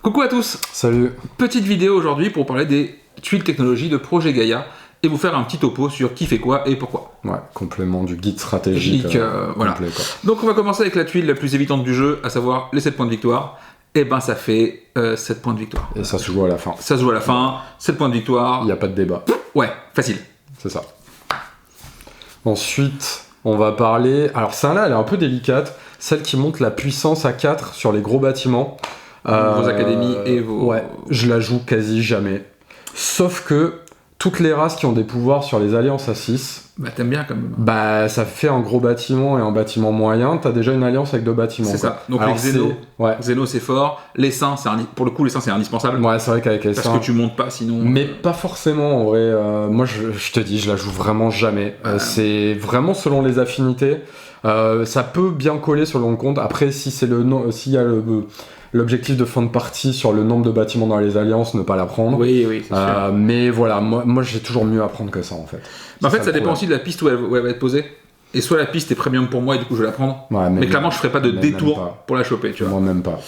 Coucou à tous. Salut. Petite vidéo aujourd'hui pour parler des tuiles technologies de Projet Gaia et vous faire un petit topo sur qui fait quoi et pourquoi. Ouais, complément du guide stratégique. Voilà. Complet, quoi. Donc on va commencer avec la tuile la plus évidente du jeu, à savoir les 7 points de victoire. Et ben ça fait 7 points de victoire. Et ça se joue à la fin. Ça se joue à la fin, 7 points de victoire. Il n'y a pas de débat. Ouais, facile. C'est ça. Ensuite, on va parler... Alors celle-là, elle est un peu délicate. Celle qui monte la puissance à 4 sur les gros bâtiments. Vos académies et vos... Ouais, je la joue quasi jamais. Sauf que toutes les races qui ont des pouvoirs sur les alliances à 6... Bah t'aimes bien quand même. Bah ça fait un gros bâtiment et un bâtiment moyen. T'as déjà une alliance avec deux bâtiments. C'est quoi. ça. Donc alors, les Xeno, ouais. Xeno c'est fort. Les Saints, pour le coup les Saints c'est indispensable. Ouais, c'est vrai qu'avec les Parce Saints... que tu montes pas sinon... Mais pas forcément en vrai. Moi je te dis, je la joue vraiment jamais. C'est vraiment selon les affinités. Ça peut bien coller selon le compte. Après, si c'est s'il y a l'objectif de fin de partie sur le nombre de bâtiments dans les alliances, ne pas la prendre. Oui, c'est sûr. Mais voilà, moi j'ai toujours mieux à prendre que ça en fait. En fait, ça dépend aussi de la piste où elle va être posée. Et soit la piste est premium pour moi et du coup je vais la prendre. Ouais, mais clairement, je ferai pas de détour pour la choper, tu vois. Moi même pas.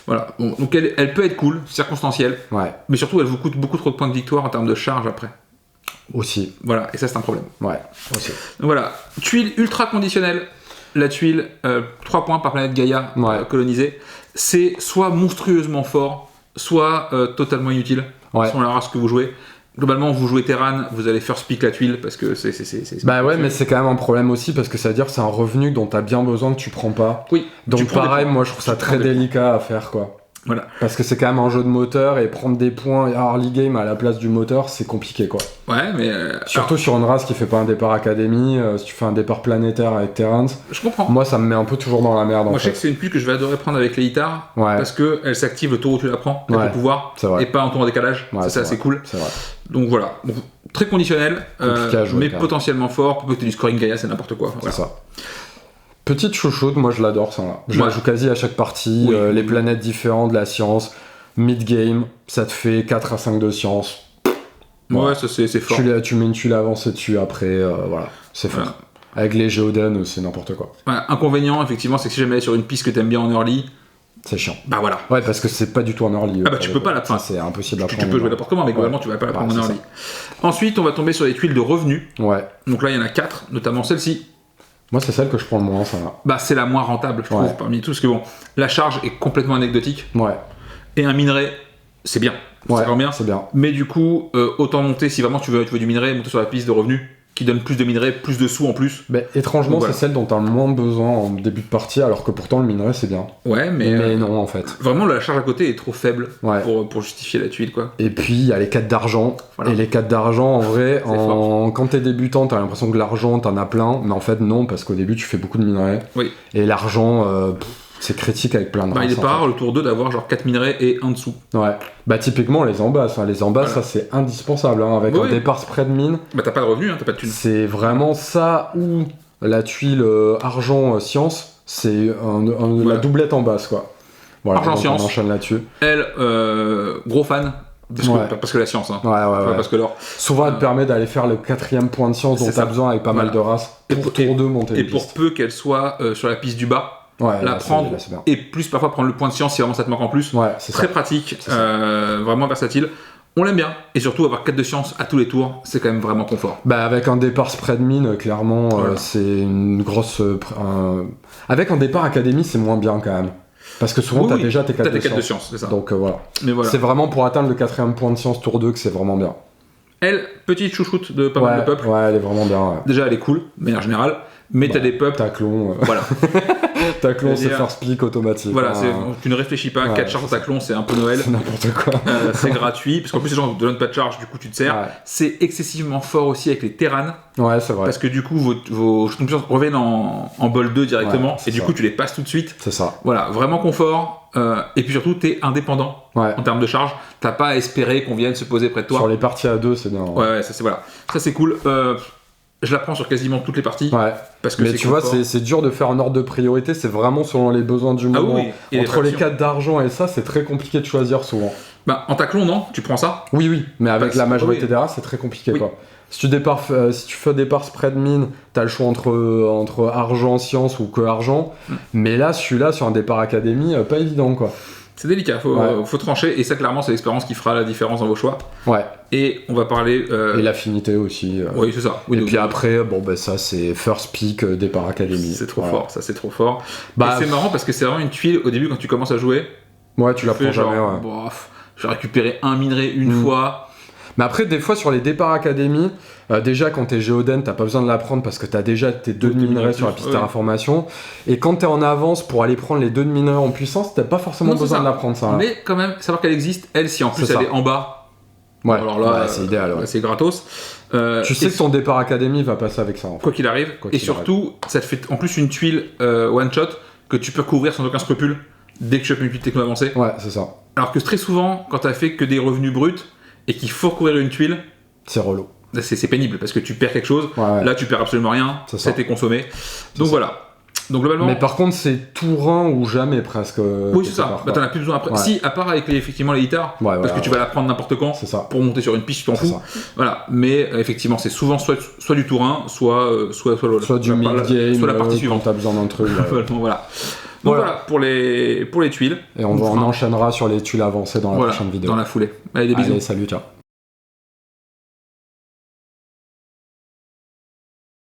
Voilà. Bon, donc elle peut être cool, circonstancielle. Ouais. Mais surtout, elle vous coûte beaucoup trop de points de victoire en termes de charge après. Aussi. Voilà. Et ça, c'est un problème. Ouais. Aussi. Donc voilà. Tuile ultra conditionnelle. La tuile, 3 points par planète Gaïa colonisée. C'est soit monstrueusement fort, soit totalement inutile. Selon la race que vous jouez. Globalement, vous jouez Terran, vous allez first pick la tuile parce que c'est bah ouais, mais c'est quand même un problème aussi parce que ça veut dire que c'est un revenu dont t'as bien besoin que tu prends pas. Oui. Donc pareil, moi je trouve ça très délicat à faire quoi. Voilà. Parce que c'est quand même un jeu de moteur et prendre des points early game à la place du moteur, c'est compliqué quoi. Ouais, mais. Surtout sur une race qui fait pas un départ académie, si tu fais un départ planétaire avec Terrans. Je comprends. Moi ça me met un peu toujours dans la merde. Moi je sais que c'est une tuile que je vais adorer prendre avec les Itar. Parce qu'elle s'active le tour où tu la prends, avec le pouvoir. Et pas en tour en décalage. C'est assez cool. C'est vrai. Donc voilà. Donc, très conditionnel, mais potentiellement fort. Pour peu que tu aies du scoring Gaia, c'est n'importe quoi. C'est ça. Petite chouchoute, moi je l'adore ça là. Je la joue quasi à chaque partie, les planètes différentes, de la science, mid-game, ça te fait 4 à 5 de science. Ouais, ça c'est fort. Tu mets une tuile avancée dessus après, voilà, c'est fort. Voilà. Avec les Géoden, c'est n'importe quoi. Voilà. Inconvénient, effectivement, c'est que si jamais elle est sur une piste que t'aimes bien en early, c'est chiant. Bah voilà. Ouais, parce que c'est pas du tout en early. Ah bah tu peux pas la prendre. C'est impossible à prendre. Tu peux jouer n'importe comment, mais globalement tu vas pas la prendre en early. Ensuite, on va tomber sur les tuiles de revenus. Ouais. Donc là, il y en a 4, notamment celle-ci. Moi, c'est celle que je prends le moins, ça va. Bah, c'est la moins rentable, je trouve, parmi tous. Parce que bon, la charge est complètement anecdotique. Ouais. Et un minerai, c'est bien. Ouais, c'est bien. Mais du coup, autant monter, si vraiment tu veux du minerai, monter sur la piste de revenus, qui donne plus de minerai, plus de sous en plus. Mais étrangement, c'est celle dont tu as le moins besoin en début de partie, alors que pourtant le minerai c'est bien. Ouais, mais non en fait. Vraiment, la charge à côté est trop faible pour justifier la tuile, quoi. Et puis il y a les 4 d'argent. Voilà. Et les 4 d'argent, en vrai, quand t'es débutant, t'as l'impression que l'argent t'en as plein, mais en fait non, parce qu'au début tu fais beaucoup de minerai. Oui. Et l'argent. C'est critique avec plein de races. Il est pas rare le tour 2 d'avoir genre 4 minerais et un dessous. Ouais. Bah typiquement les embasses. Les embasses, ça c'est indispensable. Avec un départ spread mine. Bah t'as pas de revenus, t'as pas de thunes. C'est vraiment ça ou la tuile argent science, c'est la doublette en basse quoi. Voilà, argent science. On enchaîne là-dessus. Elle, gros fan. Parce que la science, hein. Ouais. Parce que l'or. Souvent, elle te permet d'aller faire le 4e point de science dont t'as besoin avec pas mal de races. Pour tour 2 monter. Et pour peu qu'elle soit sur la piste du bas. La prendre et plus parfois prendre le point de science si vraiment ça te manque en plus. C'est très pratique, vraiment versatile. On l'aime bien et surtout avoir 4 de science à tous les tours, c'est quand même vraiment confort. Bah avec un départ spread mine, clairement, c'est une grosse. Avec un départ académie, c'est moins bien quand même. Parce que souvent t'as déjà tes 4 de science. C'est ça. Donc voilà. C'est vraiment pour atteindre le 4e point de science tour 2 que c'est vraiment bien. Elle, petite chouchoute de pas mal de peuple. Ouais, elle est vraiment bien. Déjà, elle est cool, de manière générale. Mais t'as des peuples. Taclon. Voilà. Taclon, c'est first pick automatique. Voilà, tu ne réfléchis pas. 4 charges en taclon, c'est un peu Noël. C'est n'importe quoi. C'est gratuit. Parce qu'en plus, les gens ne te donnent pas de charge, du coup, tu te sers. C'est excessivement fort aussi avec les Terran. Ouais, c'est vrai. Parce que du coup, vos jetons de puissance reviennent en bol 2 directement. Et du coup, tu les passes tout de suite. C'est ça. Voilà, vraiment confort. Et puis surtout, t'es indépendant en termes de charge. T'as pas à espérer qu'on vienne se poser près de toi. Sur les parties à 2, c'est bien. Ouais, ça c'est cool. Je la prends sur quasiment toutes les parties. Parce que mais tu vois, c'est dur de faire un ordre de priorité, c'est vraiment selon les besoins du moment. Entre les 4 d'argent et ça, c'est très compliqué de choisir souvent. Bah, en taclon, non? Tu prends ça? Oui, mais avec la majorité des races, c'est très compliqué quoi. Si tu fais départ spread mine, t'as le choix entre argent, science ou que argent. Mais là, celui-là, sur un départ académie, pas évident quoi. C'est délicat, faut trancher, et ça clairement c'est l'expérience qui fera la différence dans vos choix. Ouais. Et on va parler... Et l'affinité aussi. Oui, c'est ça. Oui, et puis après, ça c'est first pick Départ Academy. C'est trop fort, ça c'est trop fort. Et c'est marrant parce que c'est vraiment une tuile, au début quand tu commences à jouer... Ouais, tu la prends jamais, j'ai récupéré un minerai une fois... Mais après, des fois, sur les départs académie, déjà, quand t'es Géoden, t'as pas besoin de la prendre parce que t'as déjà tes 2 minerais sur la piste terraformation. Et quand t'es en avance pour aller prendre les 2 minerais en puissance, t'as pas forcément besoin de la prendre, ça. Mais quand même, savoir qu'elle existe, elle, si en plus elle est en bas, ouais, alors là, c'est idéal. C'est gratos. Tu sais que ton départ académie va passer avec ça. En fait. Quoi qu'il arrive. Et surtout, ça te fait en plus une tuile one-shot que tu peux couvrir sans aucun scrupule dès que tu as une tuile techno avancée. Ouais, c'est ça. Alors que très souvent, quand t'as fait que des revenus bruts, et qu'il faut couvrir une tuile, c'est relou. C'est pénible parce que tu perds quelque chose. Là, tu perds absolument rien. Ça a été consommé. Donc voilà. Donc globalement. Mais par contre, c'est tout rang ou jamais presque. Oui, c'est ça. T'en as plus besoin après. Si, à part avec effectivement les guitares, parce que tu vas la prendre n'importe quand pour monter sur une piste, tu t'en fous. Voilà. Mais effectivement, c'est souvent soit du tourin, soit du mid-game, soit la partie suivante. Quand t'as besoin d'un truc. Voilà. Donc voilà pour les tuiles. Et on enchaînera sur les tuiles avancées dans la prochaine vidéo. Dans la foulée. Allez, des bisous. Allez, salut, ciao.